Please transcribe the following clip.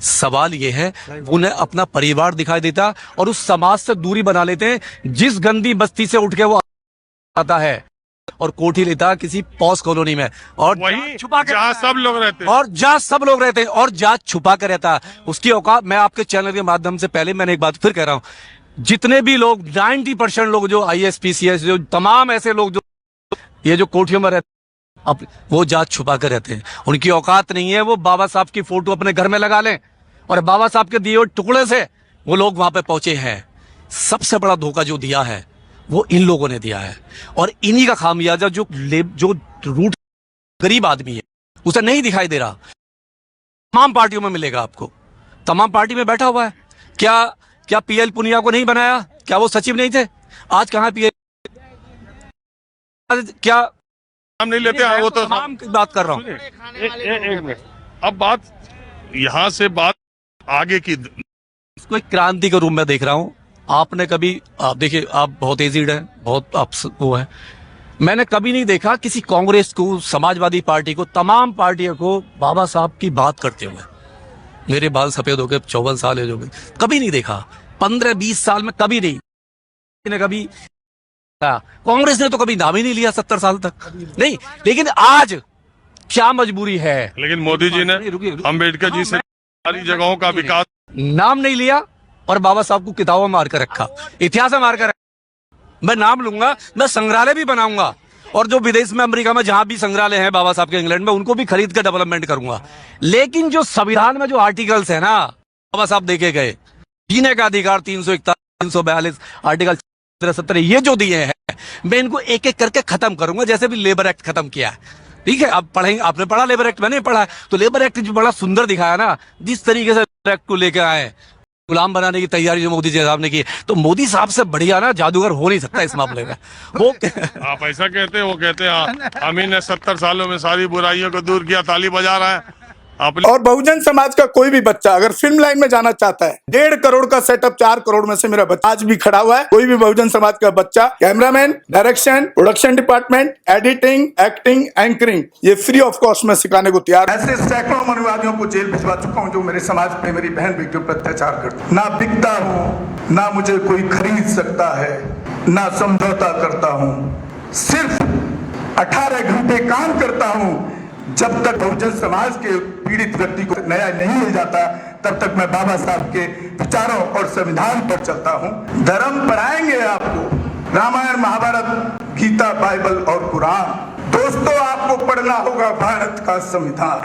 सवाल ये है, उन्हें अपना परिवार दिखाई देता और उस समाज से दूरी बना लेते हैं जिस गंदी बस्ती से उठ के वो आता है और कोठी लेता किसी पॉस कॉलोनी में, और वही छुपा के जहाँ सब लोग रहते हैं, और जहाँ सब लोग रहते हैं और जहाँ छुपा कर रहता है। उसकी औकात, मैं आपके चैनल के माध्यम से पहले मैंने एक बात फिर कह रहा हूँ, जितने भी लोग 90% लोग जो IAS PCS जो तमाम ऐसे लोग जो ये जो कोठियों में रहते अब वो जात छुपा कर रहते हैं, उनकी औकात नहीं है वो बाबा साहब की फोटो अपने घर में लगा लें और बाबा साहब के दिए हुए टुकड़े से वो लोग वहां पे पहुंचे हैं। सबसे बड़ा धोखा जो दिया है वो इन लोगों ने दिया है और इन्हीं का खामियाजा जो रूट गरीब आदमी है उसे नहीं दिखाई दे रहा। तमाम पार्टियों में मिलेगा आपको, तमाम पार्टी में बैठा हुआ है। क्या PL पुनिया को नहीं बनाया? क्या वो सचिव नहीं थे? आज कहां PL? क्या हम नहीं लेते हैं, वो तो तमाम की बात कर रहा हूँ। एक मिनट, अब बात यहाँ से बात आगे की, इसको एक क्रांति के रूप में देख रहा हूँ। आपने कभी, आप देखिए, आप बहुत एजिड हैं, बहुत आप वो है, मैंने कभी नहीं देखा किसी कांग्रेस को, समाजवादी पार्टी को, तमाम पार्टियों को बाबा साहब की बात करते हुए। मेरे बाल सफेद हो गए, 54 साल एज हो गई, कभी नहीं देखा। 15-20 साल में कभी नहीं, कभी कांग्रेस ने तो कभी नाम ही नहीं लिया 70 साल तक नहीं। लेकिन आज क्या मजबूरी है, लेकिन मोदी जी ने अम्बेडकर जी से सारी जगहों का विकास नाम नहीं लिया और बाबा साहब को किताबों में मार कर रखा, इतिहास में मार कर रखा। मैं नाम लूंगा, मैं संग्रहालय भी बनाऊंगा और जो विदेश में, अमेरिका में जहां भी संग्रहालय है बाबा साहब के, इंग्लैंड में, उनको भी खरीद कर डेवलपमेंट करूंगा। लेकिन जो संविधान में जो आर्टिकल्स है ना, बाबा साहब देखे गए, जीने का अधिकार 341, 342 आर्टिकल 70 ये जो दिए हैं, मैं इनको एक एक करके खत्म करूंगा, जैसे भी लेबर एक्ट खत्म किया है। ठीक है, आप पढ़ेंगे, आपने पढ़ा लेबर एक्ट, मैंने पढ़ा है, तो लेबर एक्ट जो बड़ा सुंदर दिखाया ना, जिस तरीके से लेबर एक्ट को लेकर आए, गुलाम बनाने की तैयारी जो मोदी जी साहब ने की, तो मोदी साहब से बढ़िया ना जादूगर हो नहीं सकता इस मामले में। वो आप ऐसा कहते हैं, वो कहते हैं अमीन ने 70 सालों में सारी बुराइयों को दूर किया, ताली बजा रहा है। और बहुजन समाज का कोई भी बच्चा अगर फिल्म लाइन में जाना चाहता है, 1.5 करोड़ का सेटअप 4 करोड़ में से मेरा बच्चा आज भी खड़ा हुआ है। कोई भी बहुजन समाज का बच्चा cameraman, direction, production department, editing, acting, anchoring, ये फ्री ऑफ कॉस्ट में सिखाने को तैयार। ऐसे सैकड़ों मनुवादियों को जेल भिजवा चुका हूँ जो मेरे समाज पे मेरी बहन बेटियों पर अत्याचार करते। ना बिकता हूँ, ना मुझे कोई खरीद सकता है, ना समझौता करता हूँ, सिर्फ 18 घंटे काम करता हूँ। जब तक बहुजन समाज के पीड़ित व्यक्ति को न्याय नहीं मिल जाता, तब तक मैं बाबा साहब के विचारों और संविधान पर चलता हूं। धर्म पढ़ाएंगे आपको, रामायण, महाभारत, गीता, बाइबल और कुरान। दोस्तों, आपको पढ़ना होगा भारत का संविधान।